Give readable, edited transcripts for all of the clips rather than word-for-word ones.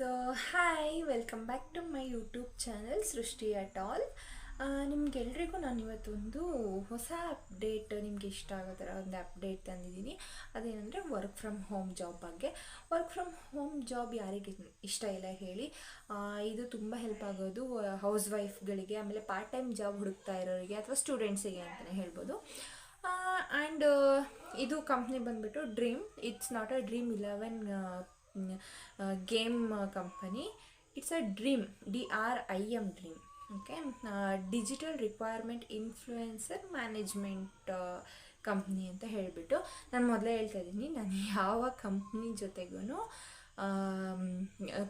So hi, welcome back to my YouTube channel Srishti at all. ನಿಮ್ಗೆಲ್ರಿಗೂ ನಾನು ಇವತ್ತೊಂದು ಹೊಸ ಅಪ್ಡೇಟ್, ನಿಮಗೆ ಇಷ್ಟ ಆಗೋ ಥರ ಒಂದು ಅಪ್ಡೇಟ್ ತಂದಿದ್ದೀನಿ. ಅದೇನೆಂದರೆ ವರ್ಕ್ ಫ್ರಮ್ ಹೋಮ್ ಜಾಬ್ ಬಗ್ಗೆ. ವರ್ಕ್ ಫ್ರಮ್ ಹೋಮ್ ಜಾಬ್ ಯಾರಿಗೆ ಇಷ್ಟ ಇಲ್ಲ ಹೇಳಿ. ಇದು ತುಂಬ ಹೆಲ್ಪ್ ಆಗೋದು ಹೌಸ್ ವೈಫ್ಗಳಿಗೆ, ಆಮೇಲೆ ಪಾರ್ಟ್ ಟೈಮ್ ಜಾಬ್ ಹುಡುಕ್ತಾ ಇರೋರಿಗೆ ಅಥವಾ ಸ್ಟೂಡೆಂಟ್ಸಿಗೆ ಅಂತಲೇ ಹೇಳ್ಬೋದು. ಆ್ಯಂಡ್ ಇದು ಕಂಪ್ನಿ ಬಂದುಬಿಟ್ಟು dream. It's not a dream 11 game company. It's a dream, DRIM dream. Okay, digital requirement influencer management company ಅಂತ ಹೇಳಿಬಿಟ್ಟು. ನಾನು ಮೊದಲೇ ಹೇಳ್ತಾ ಇದ್ದೀನಿ, ನಾನು ಯಾವ ಕಂಪ್ನಿ ಜೊತೆಗೂ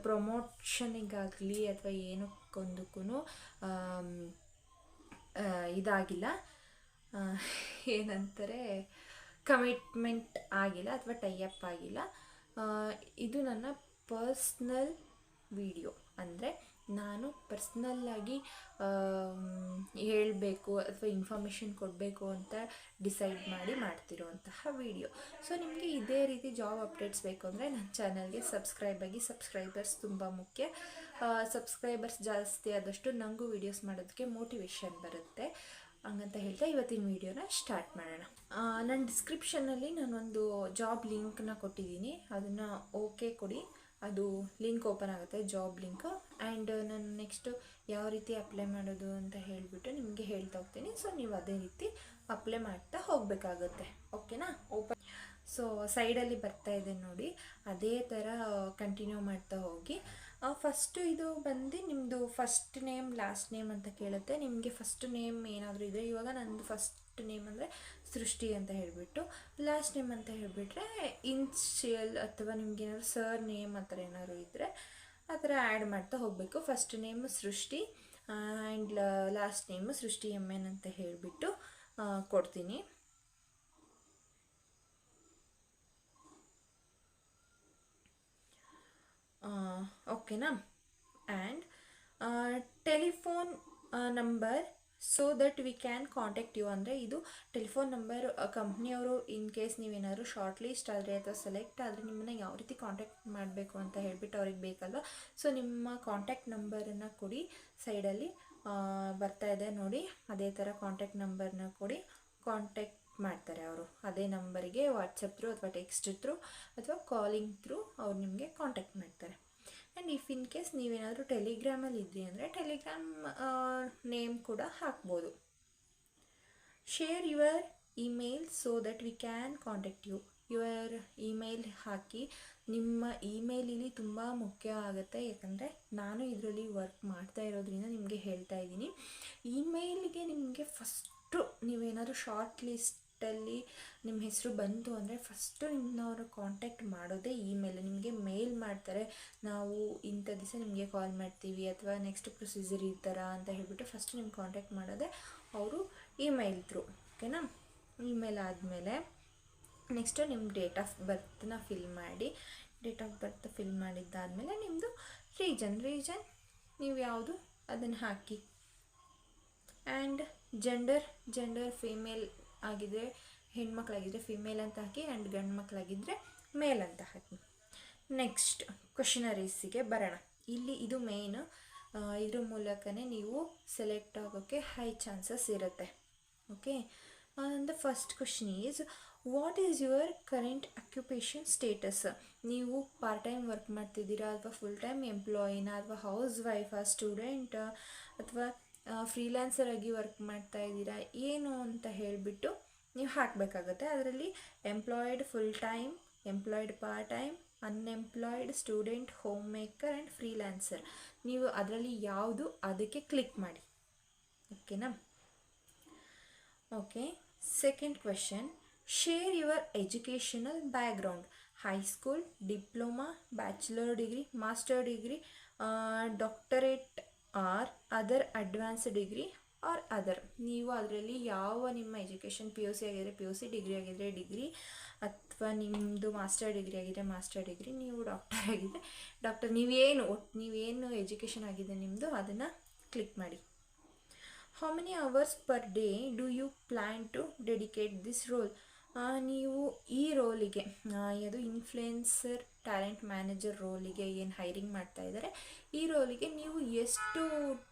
ಪ್ರಮೋಷನಿಗಾಗಲಿ ಅಥವಾ ಏನಕ್ಕೊಂದಕ್ಕೂ ಇದಾಗಿಲ್ಲ, ಏನಂತಾರೆ, ಕಮಿಟ್ಮೆಂಟ್ ಆಗಿಲ್ಲ ಅಥವಾ ಟೈಅಪ್ ಆಗಿಲ್ಲ. ಇದು ನನ್ನ ಪರ್ಸ್ನಲ್ ವಿಡಿಯೋ. ಅಂದರೆ ನಾನು ಪರ್ಸ್ನಲ್ಲಾಗಿ ಹೇಳಬೇಕು ಅಥವಾ ಇನ್ಫಾರ್ಮೇಷನ್ ಕೊಡಬೇಕು ಅಂತ ಡಿಸೈಡ್ ಮಾಡಿ ಮಾಡ್ತಿರೋಂತಹ ವಿಡಿಯೋ. ಸೊ ನಿಮಗೆ ಇದೇ ರೀತಿ ಜಾಬ್ ಅಪ್ಡೇಟ್ಸ್ ಬೇಕು ಅಂದರೆ ನನ್ನ ಚಾನಲ್ಗೆ ಸಬ್ಸ್ಕ್ರೈಬ್ ಆಗಿ. ಸಬ್ಸ್ಕ್ರೈಬರ್ಸ್ ತುಂಬ ಮುಖ್ಯ. ಸಬ್ಸ್ಕ್ರೈಬರ್ಸ್ ಜಾಸ್ತಿ ಆದಷ್ಟು ನನಗೂ ವೀಡಿಯೋಸ್ ಮಾಡೋದಕ್ಕೆ ಮೋಟಿವೇಶನ್ ಬರುತ್ತೆ. ಹಂಗಂತ ಹೇಳ್ತಾ ಇವತ್ತಿನ ವೀಡಿಯೋನ ಸ್ಟಾರ್ಟ್ ಮಾಡೋಣ. ನನ್ನ ಡಿಸ್ಕ್ರಿಪ್ಷನ್ನಲ್ಲಿ ನಾನೊಂದು ಜಾಬ್ ಲಿಂಕ್ನ ಕೊಟ್ಟಿದ್ದೀನಿ, ಅದನ್ನು ಓಕೆ ಕೊಡಿ. ಅದು ಲಿಂಕ್ ಓಪನ್ ಆಗುತ್ತೆ, ಜಾಬ್ ಲಿಂಕು. ಆ್ಯಂಡ್ ನಾನು ನೆಕ್ಸ್ಟು ಯಾವ ರೀತಿ ಅಪ್ಲೈ ಮಾಡೋದು ಅಂತ ಹೇಳಿಬಿಟ್ಟು ನಿಮಗೆ ಹೇಳ್ತಾ ಹೋಗ್ತೀನಿ. ಸೊ ನೀವು ಅದೇ ರೀತಿ ಅಪ್ಲೈ ಮಾಡ್ತಾ ಹೋಗಬೇಕಾಗುತ್ತೆ. ಓಕೆನಾ? ಸೊ ಸೈಡಲ್ಲಿ ಬರ್ತಾ ಇದೆ ನೋಡಿ, ಅದೇ ಥರ ಕಂಟಿನ್ಯೂ ಮಾಡ್ತಾ ಹೋಗಿ. ಫಸ್ಟು ಇದು ಬಂದು ನಿಮ್ಮದು ಫಸ್ಟ್ ನೇಮ್ ಲಾಸ್ಟ್ ನೇಮ್ ಅಂತ ಕೇಳುತ್ತೆ. ನಿಮಗೆ ಫಸ್ಟ್ ನೇಮ್ ಏನಾದರೂ ಇದೆ, ಇವಾಗ ನನ್ನದು ಫಸ್ಟ್ ನೇಮ್ ಅಂದರೆ ಸೃಷ್ಟಿ ಅಂತ ಹೇಳಿಬಿಟ್ಟು, ಲಾಸ್ಟ್ ನೇಮ್ ಅಂತ ಹೇಳಿಬಿಟ್ರೆ ಇನ್ಶಿಯಲ್ ಅಥವಾ ನಿಮ್ಗೇನಾದ್ರು ಸರ್ ನೇಮ್ ಆ ಥರ ಏನಾದ್ರು ಇದ್ದರೆ ಆ ಥರ ಆ್ಯಡ್ ಮಾಡ್ತಾ ಹೋಗಬೇಕು. First name Srishti and last name Srishti MN ಅಂತ ಹೇಳಿಬಿಟ್ಟು ಕೊಡ್ತೀನಿ. ಓಕೆನಾ? And telephone number so that we can contact you. ಅಂದರೆ ಇದು ಟೆಲಿಫೋನ್ ನಂಬರ್ ಕಂಪ್ನಿಯವರು ಇನ್ ಕೇಸ್ ನೀವೇನಾದ್ರು ಶಾರ್ಟ್ ಲಿಸ್ಟ್ ಆದರೆ ಅಥವಾ ಸೆಲೆಕ್ಟ್ ಆದರೆ ನಿಮ್ಮನ್ನು ಯಾವ ರೀತಿ ಕಾಂಟ್ಯಾಕ್ಟ್ ಮಾಡಬೇಕು ಅಂತ ಹೇಳಿಬಿಟ್ಟು ಅವ್ರಿಗೆ ಬೇಕಲ್ವ. ಸೊ ನಿಮ್ಮ ಕಾಂಟ್ಯಾಕ್ಟ್ ನಂಬರನ್ನು ಕೊಡಿ. ಸೈಡಲ್ಲಿ ಬರ್ತಾ ಇದೆ ನೋಡಿ, ಅದೇ ಥರ ಕಾಂಟ್ಯಾಕ್ಟ್ ನಂಬರ್ನ ಕೊಡಿ. ಕಾಂಟ್ಯಾಕ್ಟ್ ಮಾಡ್ತಾರೆ ಅವರು ಅದೇ ನಂಬರಿಗೆ ವಾಟ್ಸಪ್ ಥ್ರೂ ಅಥವಾ ಟೆಕ್ಸ್ಟ್ ಥ್ರೂ ಅಥವಾ ಕಾಲಿಂಗ್ ಥ್ರೂ ಅವ್ರು ನಿಮಗೆ ಕಾಂಟ್ಯಾಕ್ಟ್ ಮಾಡ್ತಾರೆ. ಆ್ಯಂಡ್ ಇಫ್ ಇನ್ ಕೇಸ್ ನೀವೇನಾದರೂ ಟೆಲಿಗ್ರಾಮಲ್ಲಿ ಇದ್ರಿ ಅಂದರೆ ಟೆಲಿಗ್ರಾಮ್ ನೇಮ್ ಕೂಡ ಹಾಕ್ಬೋದು. Share your email so that we can contact you. Your email ಹಾಕಿ. ನಿಮ್ಮ ಇಮೇಲ್ ತುಂಬ ಮುಖ್ಯ ಆಗುತ್ತೆ, ಯಾಕಂದರೆ ನಾನು ಇದರಲ್ಲಿ ವರ್ಕ್ ಮಾಡ್ತಾ ಇರೋದ್ರಿಂದ ನಿಮಗೆ ಹೇಳ್ತಾ ಇದ್ದೀನಿ. ಇಮೇಲ್ಗೆ ನಿಮಗೆ ಫಸ್ಟು ನೀವೇನಾದರೂ ಶಾರ್ಟ್ ಲಿಸ್ಟಲ್ಲಿ ನಿಮ್ಮ ಹೆಸರು ಬಂತು ಅಂದರೆ ಫಸ್ಟು ನಿಮ್ಮನ್ನವರು ಕಾಂಟ್ಯಾಕ್ಟ್ ಮಾಡೋದೇ ಇಮೇಲ್. ನಿಮಗೆ ಮೇಲ್ ಮಾಡ್ತಾರೆ, ನಾವು ಇಂಥ ದಿವಸ ನಿಮಗೆ ಕಾಲ್ ಮಾಡ್ತೀವಿ ಅಥವಾ ನೆಕ್ಸ್ಟ್ ಪ್ರೊಸೀಜರ್ ಈ ಥರ ಅಂತ ಹೇಳಿಬಿಟ್ಟು ಫಸ್ಟು ನಿಮ್ಗೆ ಕಾಂಟ್ಯಾಕ್ಟ್ ಮಾಡೋದೇ ಅವರು ಇಮೇಲ್ ಥ್ರೂ. ಓಕೆನಾ? ಇಮೇಲ್ ಆದಮೇಲೆ ನೆಕ್ಸ್ಟು ನಿಮ್ಮ ಡೇಟ್ ಆಫ್ ಬರ್ತ್ನ ಫಿಲ್ ಮಾಡಿ. ಡೇಟ್ ಆಫ್ ಬರ್ತ್ ಫಿಲ್ ಮಾಡಿದ್ದಾದಮೇಲೆ ನಿಮ್ಮದು ರೀಜನ್ ನೀವು ಯಾವುದು ಅದನ್ನು ಹಾಕಿ. ಆ್ಯಂಡ್ ಜೆಂಡರ್ ಫೀಮೇಲ್ ಆಗಿದ್ದರೆ ಹೆಣ್ಮಕ್ಳಾಗಿದ್ದರೆ ಫಿಮೇಲ್ ಅಂತ ಹಾಕಿ, ಆ್ಯಂಡ್ ಗಂಡು ಮಕ್ಕಳಾಗಿದ್ದರೆ ಮೇಲ್ ಅಂತ ಹಾಕಿ. ನೆಕ್ಸ್ಟ್ ಕ್ವೆಶ್ಚನರೀಸಿಗೆ ಬರೋಣ. ಇಲ್ಲಿ ಇದು ಮೇಯ್ನು, ಇದ್ರ ಮೂಲಕನೇ ನೀವು ಸೆಲೆಕ್ಟ್ ಆಗೋಕ್ಕೆ ಹೈ ಚಾನ್ಸಸ್ ಇರುತ್ತೆ. Okay, the first question is what is your current occupation status. ನೀವು ಪಾರ್ಟ್ ಟೈಮ್ ವರ್ಕ್ ಮಾಡ್ತಿದ್ದೀರಾ ಅಥವಾ ಫುಲ್ ಟೈಮ್ ಎಂಪ್ಲಾಯಿನ ಅಥವಾ ಹೌಸ್ ವೈಫಾ, ಸ್ಟೂಡೆಂಟ ಅಥವಾ ಫ್ರೀಲ್ಯಾನ್ಸರ್ ಆಗಿ ವರ್ಕ್ ಮಾಡ್ತಾ ಇದ್ದೀರಾ ಏನು ಅಂತ ಹೇಳಿಬಿಟ್ಟು ನೀವು ಹಾಕಬೇಕಾಗತ್ತೆ. ಅದರಲ್ಲಿ employed full time, employed part time, unemployed, student, home maker and freelancer. ನೀವು ಅದರಲ್ಲಿ ಯಾವುದು ಅದಕ್ಕೆ ಕ್ಲಿಕ್ ಮಾಡಿ. ಓಕೆನಾ? Okay, second question, share your educational background. High school, diploma, bachelor degree, master degree, doctorate or other advanced degree or other. ನೀವು ಅದರಲ್ಲಿ ಯಾವ ನಿಮ್ಮ ಎಜುಕೇಷನ್ PUC ಆಗಿದ್ದರೆ PUC, ಡಿಗ್ರಿ ಆಗಿದ್ದರೆ ಡಿಗ್ರಿ, ಅಥವಾ ನಿಮ್ಮದು ಮಾಸ್ಟರ್ ಡಿಗ್ರಿ ಆಗಿದ್ದರೆ ಮಾಸ್ಟರ್ ಡಿಗ್ರಿ, ನೀವು ಡಾಕ್ಟರ್ ಆಗಿದ್ದರೆ ಡಾಕ್ಟರ್, ನೀವೇನು ಎಜುಕೇಷನ್ ಆಗಿದೆ ನಿಮ್ಮದು ಅದನ್ನು ಕ್ಲಿಕ್ ಮಾಡಿ. How many hours per day do you plan to dedicate this role. ನೀವು ಈ ರೋಲಿಗೆ ಯಾವುದು ಇನ್ಫ್ಲುಯೆನ್ಸರ್ ಟ್ಯಾಲೆಂಟ್ ಮ್ಯಾನೇಜರ್ ರೋಲಿಗೆ ಏನು ಹೈರಿಂಗ್ ಮಾಡ್ತಾ ಇದ್ದಾರೆ, ಈ ರೋಲಿಗೆ ನೀವು ಎಷ್ಟು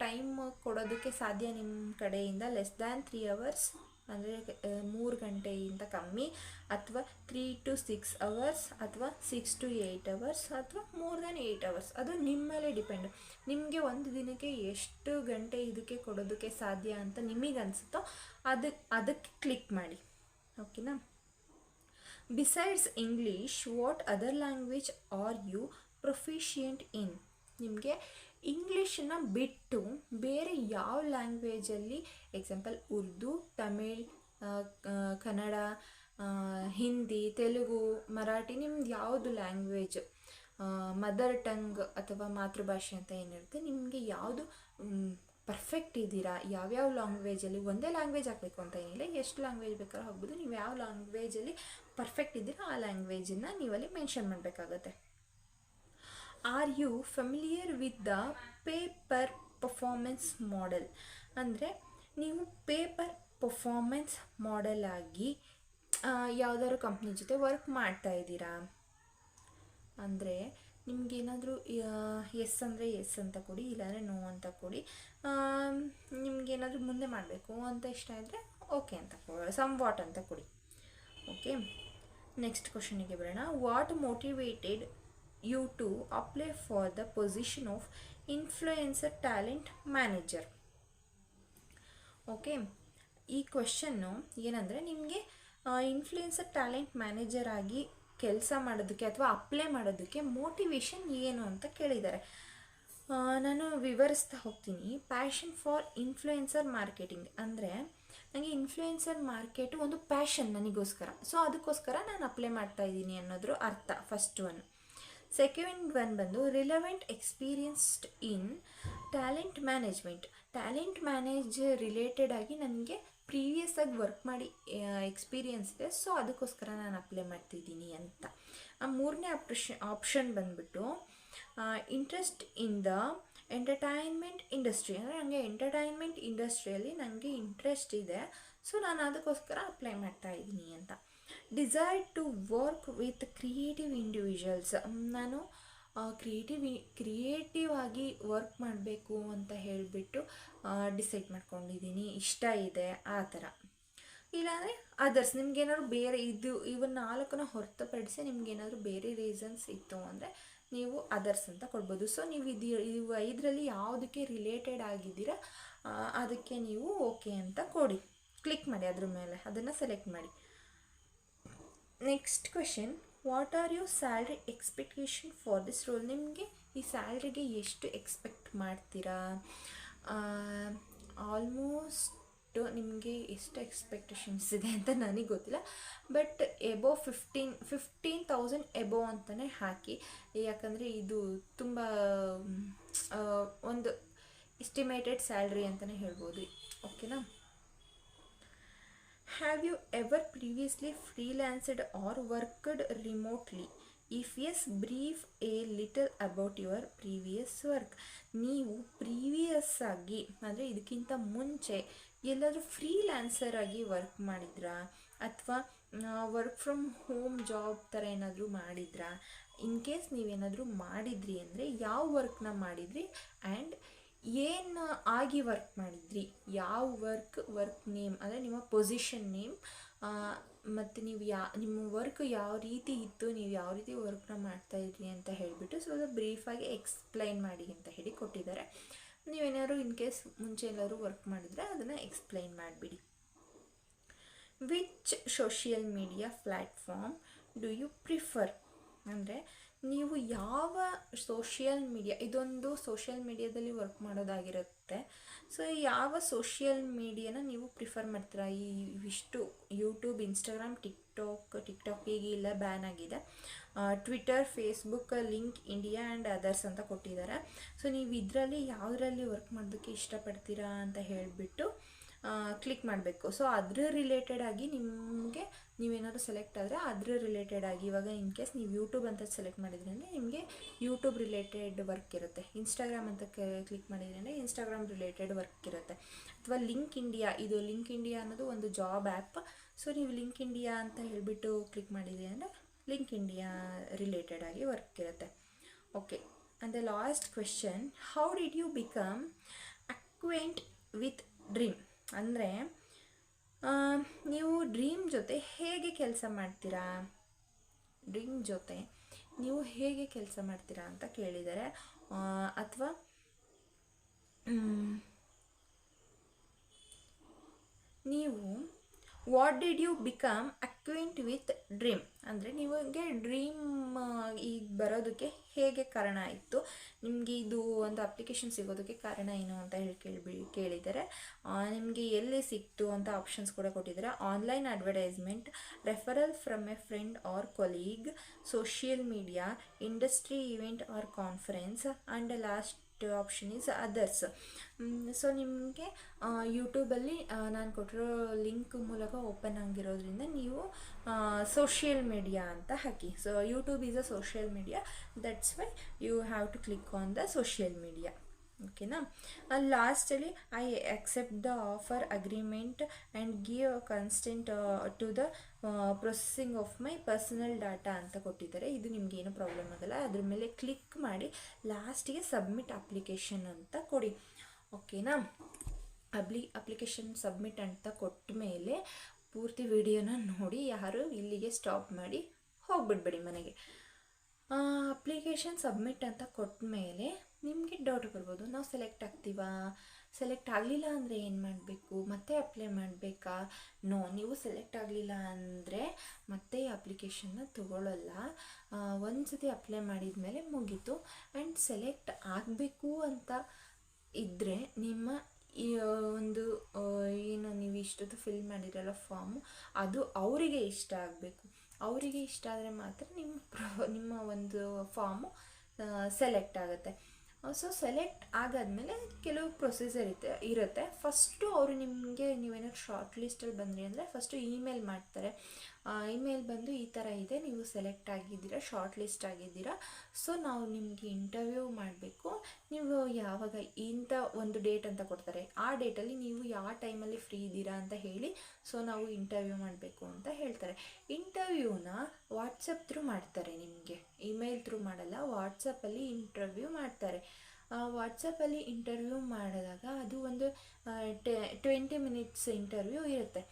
ಟೈಮ್ ಕೊಡೋದಕ್ಕೆ ಸಾಧ್ಯ ನಿಮ್ಮ ಕಡೆಯಿಂದ? ಲೆಸ್ ದ್ಯಾನ್ 3 ಅವರ್ಸ್ ಅಂದರೆ 3 ಗಂಟೆಗಿಂತ ಕಮ್ಮಿ, ಅಥವಾ 3 to 6 ಅವರ್ಸ್, ಅಥವಾ 6 to 8 ಅವರ್ಸ್, ಅಥವಾ ಮೋರ್ ದ್ಯಾನ್ 8 ಅವರ್ಸ್. ಅದು ನಿಮ್ಮ ಮೇಲೆ ಡಿಪೆಂಡ್. ನಿಮಗೆ ಒಂದು ದಿನಕ್ಕೆ ಎಷ್ಟು ಗಂಟೆ ಇದಕ್ಕೆ ಕೊಡೋದಕ್ಕೆ ಸಾಧ್ಯ ಅಂತ ನಿಮಗೆ ಅನಿಸುತ್ತೋ ಅದಕ್ಕೆ ಕ್ಲಿಕ್ ಮಾಡಿ. ಓಕೆನಾ? Besides English what other language are you proficient in? ನಿಮಗೆ ಇಂಗ್ಲೀಷನ್ನ ಬಿಟ್ಟು ಬೇರೆ ಯಾವ ಲ್ಯಾಂಗ್ವೇಜಲ್ಲಿ, ಎಕ್ಸಾಂಪಲ್ ಉರ್ದು, ತಮಿಳ್, ಕನ್ನಡ, ಹಿಂದಿ, ತೆಲುಗು, ಮರಾಠಿ, ನಿಮ್ದು ಯಾವುದು ಲ್ಯಾಂಗ್ವೇಜ್ ಮದರ್ ಟಂಗ್ ಅಥವಾ ಮಾತೃಭಾಷೆ ಅಂತ ಏನಿರುತ್ತೆ, ನಿಮಗೆ ಯಾವುದು ಪರ್ಫೆಕ್ಟ್ ಇದ್ದೀರಾ, ಯಾವ್ಯಾವ ಲ್ಯಾಂಗ್ವೇಜಲ್ಲಿ, ಒಂದೇ ಲ್ಯಾಂಗ್ವೇಜ್ ಹಾಕಬೇಕು ಅಂತ ಏನಿಲ್ಲ, ಎಷ್ಟು ಲ್ಯಾಂಗ್ವೇಜ್ ಬೇಕಾದ್ರೂ ಹೋಗ್ಬೋದು, ನೀವು ಯಾವ ಲ್ಯಾಂಗ್ವೇಜಲ್ಲಿ ಪರ್ಫೆಕ್ಟ್ ಇದ್ದೀರಾ ಆ ಲ್ಯಾಂಗ್ವೇಜನ್ನು ನೀವಲ್ಲಿ ಮೆನ್ಷನ್ ಮಾಡಬೇಕಾಗತ್ತೆ. Are you familiar with the paper performance model? ಅಂದರೆ ನೀವು ಪೇಪರ್ ಪರ್ಫಾರ್ಮೆನ್ಸ್ ಮಾಡೆಲ್ ಆಗಿ ಯಾವುದಾದ್ರು ಕಂಪ್ನಿ ಜೊತೆ ವರ್ಕ್ ಮಾಡ್ತಾ ಇದ್ದೀರಾ ಅಂದರೆ ನಿಮಗೇನಾದರೂ ಎಸ್ ಅಂದರೆ ಎಸ್ ಅಂತ ಕೊಡಿ, ಇಲ್ಲಾಂದರೆ ನೋ ಅಂತ ಕೊಡಿ. ನಿಮಗೇನಾದರೂ ಮುಂದೆ ಮಾಡಬೇಕು ಅಂತ ಇಷ್ಟ ಇದ್ದರೆ ಓಕೆ ಅಂತ ಸಮ್ ವಾಟ್ ಅಂತ ಕೊಡಿ. ಓಕೆ, ನೆಕ್ಸ್ಟ್ ಕ್ವಶನಿಗೆ ಬರೋಣ. What motivated you to apply for the position of influencer talent manager? Okay, ಈ ಕ್ವೆಶನ್ನು ಏನಂದರೆ ನಿಮಗೆ ಇನ್ಫ್ಲುಯೆನ್ಸರ್ ಟ್ಯಾಲೆಂಟ್ ಮ್ಯಾನೇಜರ್ ಆಗಿ ಕೆಲಸ ಮಾಡೋದಕ್ಕೆ ಅಥವಾ ಅಪ್ಲೈ ಮಾಡೋದಕ್ಕೆ ಮೋಟಿವೇಶನ್ ಏನು ಅಂತ ಕೇಳಿದ್ದಾರೆ. ನಾನು ವಿವರಿಸ್ತಾ ಹೋಗ್ತೀನಿ. ಪ್ಯಾಷನ್ ಫಾರ್ ಇನ್ಫ್ಲುಯೆನ್ಸರ್ ಮಾರ್ಕೆಟಿಂಗ್ ಅಂದರೆ ನನಗೆ ಇನ್ಫ್ಲುಯೆನ್ಸರ್ ಮಾರ್ಕೆಟು ಒಂದು ಪ್ಯಾಷನ್ ನನಗೋಸ್ಕರ, ಸೊ ಅದಕ್ಕೋಸ್ಕರ ನಾನು ಅಪ್ಲೈ ಮಾಡ್ತಾ ಇದ್ದೀನಿ ಅನ್ನೋದ್ರ ಅರ್ಥ ಫಸ್ಟ್ ಒನ್. ಸೆಕೆಂಡ್ ಒನ್ ಬಂದು relevant experienced in talent management. Talent manager related ಆಗಿ ನನಗೆ ಪ್ರೀವಿಯಸ್ ಆಗಿ ವರ್ಕ್ ಮಾಡಿ ಎಕ್ಸ್ಪೀರಿಯನ್ಸ್ ಇದೆ, ಸೊ ಅದಕ್ಕೋಸ್ಕರ ನಾನು ಅಪ್ಲೈ ಮಾಡ್ತಿದ್ದೀನಿ ಅಂತ. ಮೂರನೇ ಆಪ್ಷನ್ ಬಂದ್ಬಿಟ್ಟು interest in the entertainment industry, ಅಂದರೆ ನನಗೆ ಎಂಟರ್ಟೈನ್ಮೆಂಟ್ ಇಂಡಸ್ಟ್ರಿಯಲ್ಲಿ ನನಗೆ ಇಂಟ್ರೆಸ್ಟ್ ಇದೆ, ಸೊ ನಾನು ಅದಕ್ಕೋಸ್ಕರ ಅಪ್ಲೈ ಮಾಡ್ತಾ ಇದ್ದೀನಿ ಅಂತ. Desire to work with creative individuals, ನಾನು ಕ್ರಿಯೇಟಿವ್ ಆಗಿ ವರ್ಕ್ ಮಾಡಬೇಕು ಅಂತ ಹೇಳಿಬಿಟ್ಟು ಡಿಸೈಡ್ ಮಾಡ್ಕೊಂಡಿದ್ದೀನಿ, ಇಷ್ಟ ಇದೆ ಆ ಥರ. ಇಲ್ಲಾಂದರೆ ಅದರ್ಸ್, ನಿಮ್ಗೇನಾದ್ರು ಬೇರೆ ಇವನ್ನ 4ನ್ನ ಹೊರತುಪಡಿಸಿ ನಿಮ್ಗೇನಾದರೂ ಬೇರೆ ರೀಸನ್ಸ್ ಇತ್ತು ಅಂದರೆ ನೀವು ಅದರ್ಸ್ ಅಂತ ಕೊಡ್ಬೋದು. ಸೊ ನೀವು ಇವು 5ರಲ್ಲಿ ಯಾವುದಕ್ಕೆ ರಿಲೇಟೆಡ್ ಆಗಿದ್ದೀರಾ ಅದಕ್ಕೆ ನೀವು ಓಕೆ ಅಂತ ಕೊಡಿ, ಕ್ಲಿಕ್ ಮಾಡಿ ಅದ್ರ ಮೇಲೆ, ಅದನ್ನು ಸೆಲೆಕ್ಟ್ ಮಾಡಿ. Next question, what are your salary expectation for this roll? ನಿಮಗೆ ಈ ಸ್ಯಾಲ್ರಿಗೆ ಎಷ್ಟು ಎಕ್ಸ್ಪೆಕ್ಟ್ ಮಾಡ್ತೀರಾ? ಆಲ್ಮೋಸ್ಟ್ ನಿಮಗೆ ಎಷ್ಟು ಎಕ್ಸ್ಪೆಕ್ಟೇಷನ್ಸ್ ಇದೆ ಅಂತ ನನಗೆ ಗೊತ್ತಿಲ್ಲ, ಬಟ್ ಎಬೋ 15,000 ಎಬೋ ಅಂತಲೇ ಹಾಕಿ, ಯಾಕಂದರೆ ಇದು ತುಂಬ ಒಂದು ಎಸ್ಟಿಮೇಟೆಡ್ ಸ್ಯಾಲ್ರಿ ಅಂತಲೇ ಹೇಳ್ಬೋದು. ಓಕೆನಾ? Have you ever previously freelanced or worked remotely? If yes, brief a little about your previous work. ನೀವು ಪ್ರೀವಿಯಸ್ ಆಗಿ ಅಂದರೆ ಇದಕ್ಕಿಂತ ಮುಂಚೆ ಎಲ್ಲಾದರೂ ಫ್ರೀಲ್ಯಾನ್ಸರ್ ಆಗಿ ವರ್ಕ್ ಮಾಡಿದ್ರಾ, ಅಥವಾ ವರ್ಕ್ ಫ್ರಮ್ ಹೋಮ್ ಜಾಬ್ ಥರ ಏನಾದರೂ ಮಾಡಿದ್ರಾ? ಇನ್ ಕೇಸ್ ನೀವೇನಾದರೂ ಮಾಡಿದ್ರಿ ಅಂದರೆ ಯಾವ ವರ್ಕ್ನ ಮಾಡಿದ್ರಿ ಆ್ಯಂಡ್ ಏನು ಆಗಿ ವರ್ಕ್ ಮಾಡಿದ್ರಿ, ಯಾವ ವರ್ಕ್ ನೇಮ್ ಅಂದರೆ ನಿಮ್ಮ ಪೊಸಿಷನ್ ನೇಮ್, ಮತ್ತು ನೀವು ನಿಮ್ಮ ವರ್ಕ್ ಯಾವ ರೀತಿ ಇತ್ತು, ನೀವು ಯಾವ ರೀತಿ ವರ್ಕ್ನ ಮಾಡ್ತಾಯಿದ್ರಿ ಅಂತ ಹೇಳಿಬಿಟ್ಟು ಸ್ವಲ್ಪ ಬ್ರೀಫಾಗಿ ಎಕ್ಸ್ಪ್ಲೈನ್ ಮಾಡಿ ಅಂತ ಹೇಳಿ ಕೊಟ್ಟಿದ್ದಾರೆ. ನೀವೇನಾದ್ರು ಇನ್ ಕೇಸ್ ಮುಂಚೆ ಎಲ್ಲರೂ ವರ್ಕ್ ಮಾಡಿದರೆ ಅದನ್ನು ಎಕ್ಸ್ಪ್ಲೈನ್ ಮಾಡಿಬಿಡಿ. Which social media platform do you prefer? ಅಂದರೆ ನೀವು ಯಾವ ಸೋಷಿಯಲ್ ಮೀಡಿಯಾ, ಇದೊಂದು ಸೋಷಿಯಲ್ ಮೀಡಿಯಾದಲ್ಲಿ ವರ್ಕ್ ಮಾಡೋದಾಗಿರುತ್ತೆ, ಸೊ ಯಾವ ಸೋಷಿಯಲ್ ಮೀಡಿಯಾನ ನೀವು ಪ್ರಿಫರ್ ಮಾಡ್ತೀರಾ? ಇವಿಷ್ಟು ಯೂಟ್ಯೂಬ್, ಇನ್ಸ್ಟಾಗ್ರಾಮ್, ಟಿಕ್ಟಾಕ್ ಈಗೆಲ್ಲ ಬ್ಯಾನ್ ಆಗಿದೆ, Twitter, Facebook, LinkedIn and others ಅಂತ ಕೊಟ್ಟಿದ್ದಾರೆ. ಸೊ ನೀವು ಇದರಲ್ಲಿ ಯಾವುದರಲ್ಲಿ ವರ್ಕ್ ಮಾಡೋದಕ್ಕೆ ಇಷ್ಟಪಡ್ತೀರಾ ಅಂತ ಹೇಳಿಬಿಟ್ಟು ಕ್ಲಿಕ್ ಮಾಡಬೇಕು. ಸೊ ಅದ್ರ ರಿಲೇಟೆಡ್ ಆಗಿ ನಿಮಗೆ ನೀವೇನಾದರೂ ಸೆಲೆಕ್ಟ್ ಆದರೆ ಅದ್ರ ರಿಲೇಟೆಡ್ ಆಗಿ, ಇವಾಗ ಇನ್ ಕೇಸ್ ನೀವು ಯೂಟ್ಯೂಬ್ ಅಂತ ಸೆಲೆಕ್ಟ್ ಮಾಡಿದ್ರಿ ಅಂದರೆ ನಿಮಗೆ ಯೂಟ್ಯೂಬ್ ರಿಲೇಟೆಡ್ ವರ್ಕ್ ಇರುತ್ತೆ. ಇನ್ಸ್ಟಾಗ್ರಾಮ್ ಅಂತ ಕ್ಲಿಕ್ ಮಾಡಿದ್ರಿ ಅಂದರೆ ಇನ್ಸ್ಟಾಗ್ರಾಮ್ ರಿಲೇಟೆಡ್ ವರ್ಕ್ ಇರುತ್ತೆ. ಅಥವಾ ಲಿಂಕ್ ಇಂಡಿಯಾ, ಇದು ಲಿಂಕ್ ಇಂಡಿಯಾ ಅನ್ನೋದು ಒಂದು ಜಾಬ್ ಆ್ಯಪ್. ಸೊ ನೀವು ಲಿಂಕ್ ಇಂಡಿಯಾ ಅಂತ ಹೇಳಿಬಿಟ್ಟು ಕ್ಲಿಕ್ ಮಾಡಿದ್ರಿ ಅಂದರೆ ಲಿಂಕ್ ಇಂಡಿಯಾ ರಿಲೇಟೆಡ್ ಆಗಿ ವರ್ಕ್ ಇರುತ್ತೆ. Okay, and the last question, how did you become acquaint with dream? ಅಂದರೆ ನೀವು ಡ್ರೀಮ್ ಜೊತೆ ಹೇಗೆ ಕೆಲಸ ಮಾಡ್ತೀರಾ, ಡ್ರೀಮ್ ಜೊತೆ ನೀವು ಹೇಗೆ ಕೆಲಸ ಮಾಡ್ತೀರಾ ಅಂತ ಕೇಳಿದ್ದಾರೆ. ಅಥವಾ ನೀವು what did you become acquaint with dream ಅಂದರೆ ನಿಮಗೆ ಡ್ರೀಮ್ ಈಗ ಬರೋದಕ್ಕೆ ಹೇಗೆ ಕಾರಣ ಆಯಿತು, ನಿಮಗೆ ಇದು ಒಂದು ಅಪ್ಲಿಕೇಶನ್ ಸಿಗೋದಕ್ಕೆ ಕಾರಣ ಏನು ಅಂತ ಹೇಳಿ ಕೇಳಿದ್ದಾರೆ. ನಿಮಗೆ ಎಲ್ಲಿ ಸಿಕ್ತು ಅಂತ ಆಪ್ಷನ್ಸ್ ಕೂಡ ಕೊಟ್ಟಿದ್ದಾರೆ. Online advertisement, referral from a friend or colleague, social media, industry event or conference, and last option is others. So ನಿಮಗೆ ಯೂಟ್ಯೂಬಲ್ಲಿ ನಾನು ಕೊಟ್ಟಿರೋ ಲಿಂಕ್ ಮೂಲಕ ಓಪನ್ ಆಗಿರೋದ್ರಿಂದ ನೀವು ಸೋಷಿಯಲ್ ಮೀಡಿಯಾ ಅಂತ ಹಾಕಿ. So YouTube is a social media, that's why you have to click on the social media. ಓಕೆನಾ. ಲಾಸ್ಟಲ್ಲಿ I accept the offer agreement and give consent to the processing of my personal data ಅಂತ ಕೊಟ್ಟಿದ್ದಾರೆ. ಇದು ನಿಮಗೇನು problem ಆಗಲ್ಲ. ಅದ್ರ ಮೇಲೆ click ಮಾಡಿ ಲಾಸ್ಟಿಗೆ ಸಬ್ಮಿಟ್ ಅಪ್ಲಿಕೇಶನ್ ಅಂತ ಕೊಡಿ. ಓಕೆನಾ. ಅಪ್ಲಿಕೇಶನ್ ಸಬ್ಮಿಟ್ ಅಂತ ಕೊಟ್ಟ ಮೇಲೆ ಪೂರ್ತಿ ವಿಡಿಯೋನ ನೋಡಿ, ಯಾರು ಇಲ್ಲಿಗೆ ಸ್ಟಾಪ್ ಮಾಡಿ ಹೋಗ್ಬಿಡ್ಬೇಡಿ ಮನೆಗೆ. ಅಪ್ಲಿಕೇಶನ್ ಸಬ್ಮಿಟ್ ಅಂತ ಕೊಟ್ಟ ಮೇಲೆ ನಿಮಗೆ ಡೌಟ್ ಬರ್ಬೋದು, ನಾವು ಸೆಲೆಕ್ಟ್ ಆಗ್ತೀವಾ, ಸೆಲೆಕ್ಟ್ ಆಗಲಿಲ್ಲ ಅಂದರೆ ಏನು ಮಾಡಬೇಕು, ಮತ್ತೆ ಅಪ್ಲೈ ಮಾಡಬೇಕಾ? ನೋ, ನೀವು ಸೆಲೆಕ್ಟ್ ಆಗಲಿಲ್ಲ ಅಂದರೆ ಮತ್ತೆ ಅಪ್ಲಿಕೇಶನ್ನ ತೊಗೊಳ್ಳಲ್ಲ. ಒಂದು ಸತಿ ಅಪ್ಲೈ ಮಾಡಿದ ಮೇಲೆ ಮುಗೀತು. ಆ್ಯಂಡ್ ಸೆಲೆಕ್ಟ್ ಆಗಬೇಕು ಅಂತ ಇದ್ದರೆ ನಿಮ್ಮ ಈ ಒಂದು ಏನು ನೀವು ಇಷ್ಟೊತ್ತು ಫಿಲ್ ಮಾಡಿರಲ್ಲ ಫಾರ್ಮು, ಅದು ಅವರಿಗೆ ಇಷ್ಟ ಆಗಬೇಕು. ಅವರಿಗೆ ಇಷ್ಟ ಆದರೆ ಮಾತ್ರ ನಿಮ್ಮ ಒಂದು ಫಾರ್ಮು ಸೆಲೆಕ್ಟ್ ಆಗುತ್ತೆ. ಸೊ ಸೆಲೆಕ್ಟ್ ಆಗಾದಮೇಲೆ ಕೆಲವು ಪ್ರೊಸೀಜರ್ ಇರುತ್ತೆ. ಫಸ್ಟು ಅವರು ನಿಮಗೆ ನೀವೇನಾದ್ರು ಶಾರ್ಟ್ ಲಿಸ್ಟಲ್ಲಿ ಬಂದ್ರಿ ಅಂದರೆ ಫಸ್ಟು ಇಮೇಲ್ ಮಾಡ್ತಾರೆ. ಇಮೇಲ್ ಬಂದು ಈ ಥರ ಇದೆ, ನೀವು ಸೆಲೆಕ್ಟ್ ಆಗಿದ್ದೀರಾ, ಶಾರ್ಟ್ ಲಿಸ್ಟ್ ಆಗಿದ್ದೀರಾ, ಸೊ ನಾವು ನಿಮಗೆ ಇಂಟರ್ವ್ಯೂ ಮಾಡಬೇಕು, ನೀವು ಯಾವಾಗ ಇಂಥ ಒಂದು ಡೇಟ್ ಅಂತ ಕೊಡ್ತಾರೆ, ಆ ಡೇಟಲ್ಲಿ ನೀವು ಯಾವ ಟೈಮಲ್ಲಿ ಫ್ರೀ ಇದ್ದೀರಾ ಅಂತ ಹೇಳಿ, ಸೊ ನಾವು ಇಂಟರ್ವ್ಯೂ ಮಾಡಬೇಕು ಅಂತ ಹೇಳ್ತಾರೆ. ಇಂಟರ್ವ್ಯೂನ ವಾಟ್ಸಪ್ ಥ್ರೂ ಮಾಡ್ತಾರೆ, ನಿಮಗೆ ಇಮೇಲ್ ಥ್ರೂ ಮಾಡಲ್ಲ, ವಾಟ್ಸಪ್ಪಲ್ಲಿ ಇಂಟರ್ವ್ಯೂ ಮಾಡ್ತಾರೆ. ವಾಟ್ಸಪ್ಪಲ್ಲಿ ಇಂಟರ್ವ್ಯೂ ಮಾಡಿದಾಗ ಅದು ಒಂದು 20 ಮಿನಿಟ್ಸ್ ಇಂಟರ್ವ್ಯೂ ಇರುತ್ತೆ.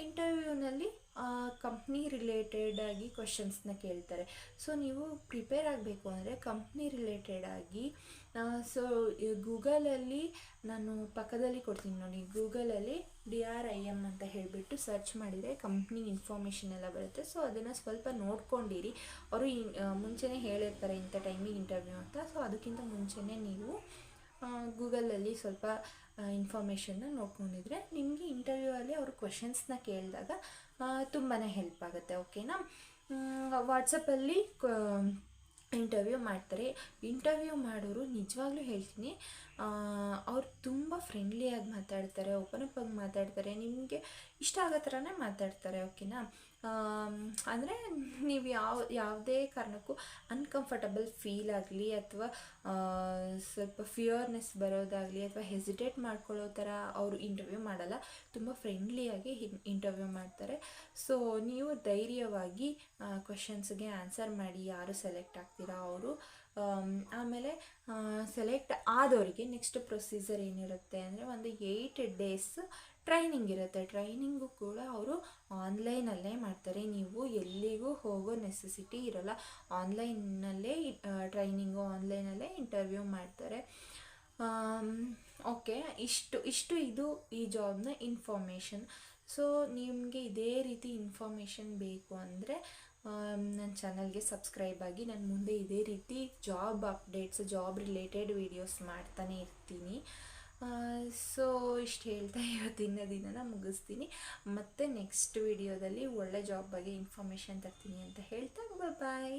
ಇಂಟರ್ವ್ಯೂನಲ್ಲಿ ಕಂಪ್ನಿ ರಿಲೇಟೆಡ್ ಆಗಿ ಕ್ವಶನ್ಸ್ನ ಕೇಳ್ತಾರೆ. ಸೊ ನೀವು ಪ್ರಿಪೇರ್ ಆಗಬೇಕು ಅಂದರೆ ಕಂಪ್ನಿ ರಿಲೇಟೆಡ್ ಆಗಿ ಸೊ ಗೂಗಲಲ್ಲಿ ನಾನು ಪಕ್ಕದಲ್ಲಿ ಕೊಡ್ತೀನಿ ನೋಡಿ, ಗೂಗಲಲ್ಲಿ DRIM ಅಂತ ಹೇಳಿಬಿಟ್ಟು ಸರ್ಚ್ ಮಾಡಿದರೆ ಕಂಪ್ನಿ ಇನ್ಫಾರ್ಮೇಷನ್ ಎಲ್ಲ ಬರುತ್ತೆ. ಸೊ ಅದನ್ನು ಸ್ವಲ್ಪ ನೋಡ್ಕೊಂಡಿರಿ. ಅವರು ಮುಂಚೆನೇ ಹೇಳಿರ್ತಾರೆ ಇಂಥ ಟೈಮಿಗೆ ಇಂಟರ್ವ್ಯೂ ಅಂತ. ಸೊ ಅದಕ್ಕಿಂತ ಮುಂಚೆನೇ ನೀವು ಗೂಗಲಲ್ಲಿ ಸ್ವಲ್ಪ ಇನ್ಫಾರ್ಮೇಷನ್ನ ನೋಡ್ಕೊಂಡಿದ್ರೆ ನಿಮಗೆ ಇಂಟರ್ವ್ಯೂ ಅಲ್ಲಿ ಅವರು ಕ್ವೆಶನ್ಸ್ನ ಕೇಳಿದಾಗ ತುಂಬಾ ಹೆಲ್ಪ್ ಆಗುತ್ತೆ. ಓಕೆನಾ. ವಾಟ್ಸಪ್ಪಲ್ಲಿ ಇಂಟರ್ವ್ಯೂ ಮಾಡ್ತಾರೆ. ಇಂಟರ್ವ್ಯೂ ಮಾಡೋರು ನಿಜವಾಗ್ಲೂ ಹೇಳ್ತೀನಿ, ಅವ್ರು ತುಂಬ ಫ್ರೆಂಡ್ಲಿಯಾಗಿ ಮಾತಾಡ್ತಾರೆ, ಓಪನ್ ಅಪ್ ಆಗಿ ಮಾತಾಡ್ತಾರೆ, ನಿಮಗೆ ಇಷ್ಟ ಆಗೋ ಥರನೇ ಮಾತಾಡ್ತಾರೆ. ಓಕೆನಾ. ಅಂದರೆ ನೀವು ಯಾವುದೇ ಕಾರಣಕ್ಕೂ ಅನ್ಕಂಫರ್ಟಬಲ್ ಫೀಲ್ ಆಗಲಿ ಅಥವಾ ಸ್ವಲ್ಪ ಫಿಯರ್ನೆಸ್ ಬರೋದಾಗಲಿ ಅಥವಾ ಹೆಸಿಟೇಟ್ ಮಾಡ್ಕೊಳ್ಳೋ ಥರ ಅವರು ಇಂಟರ್ವ್ಯೂ ಮಾಡಲ್ಲ. ತುಂಬ ಫ್ರೆಂಡ್ಲಿಯಾಗಿ ಇಂಟರ್ವ್ಯೂ ಮಾಡ್ತಾರೆ. ಸೊ ನೀವು ಧೈರ್ಯವಾಗಿ ಕ್ವೆಶನ್ಸ್ಗೆ ಆನ್ಸರ್ ಮಾಡಿ, ಯಾರು ಸೆಲೆಕ್ಟ್ ಆಗ್ತೀರಾ ಅವರು. ಆಮೇಲೆ ಸೆಲೆಕ್ಟ್ ಆದವರಿಗೆ ನೆಕ್ಸ್ಟ್ ಪ್ರೊಸೀಜರ್ ಏನಿರುತ್ತೆ ಅಂದರೆ ಒಂದು 8 days ಟ್ರೈನಿಂಗ್ ಇರುತ್ತೆ. ಟ್ರೈನಿಂಗು ಕೂಡ ಅವರು ಆನ್ಲೈನಲ್ಲೇ ಮಾಡ್ತಾರೆ. ನೀವು ಎಲ್ಲಿಗೂ ಹೋಗೋ ನೆಸೆಸಿಟಿ ಇರೋಲ್ಲ. ಆನ್ಲೈನಲ್ಲೇ ಟ್ರೈನಿಂಗು, ಆನ್ಲೈನಲ್ಲೇ ಇಂಟರ್ವ್ಯೂ ಮಾಡ್ತಾರೆ. ಓಕೆ, ಇಷ್ಟು ಇದು ಈ ಜಾಬ್ನ ಇನ್ಫಾರ್ಮೇಷನ್. ಸೊ ನಿಮಗೆ ಇದೇ ರೀತಿ ಇನ್ಫಾರ್ಮೇಷನ್ ಬೇಕು ಅಂದರೆ ನನ್ನ ಚಾನಲ್ಗೆ ಸಬ್ಸ್ಕ್ರೈಬ್ ಆಗಿ. ನಾನು ಮುಂದೆ ಇದೇ ರೀತಿ job updates, job related videos ಮಾಡ್ತಾನೆ ಇರ್ತೀನಿ. ಸೊ ಇಷ್ಟು ಹೇಳ್ತಾ ಇವತ್ತಿನ ದಿನನ ಮುಗಿಸ್ತೀನಿ. ಮತ್ತು ನೆಕ್ಸ್ಟ್ ವಿಡಿಯೋದಲ್ಲಿ ಒಳ್ಳೆ ಜಾಬ್ ಬಗ್ಗೆ ಇನ್ಫಾರ್ಮೇಷನ್ ತರ್ತೀನಿ ಅಂತ ಹೇಳ್ತಾ ಬಾಯ್.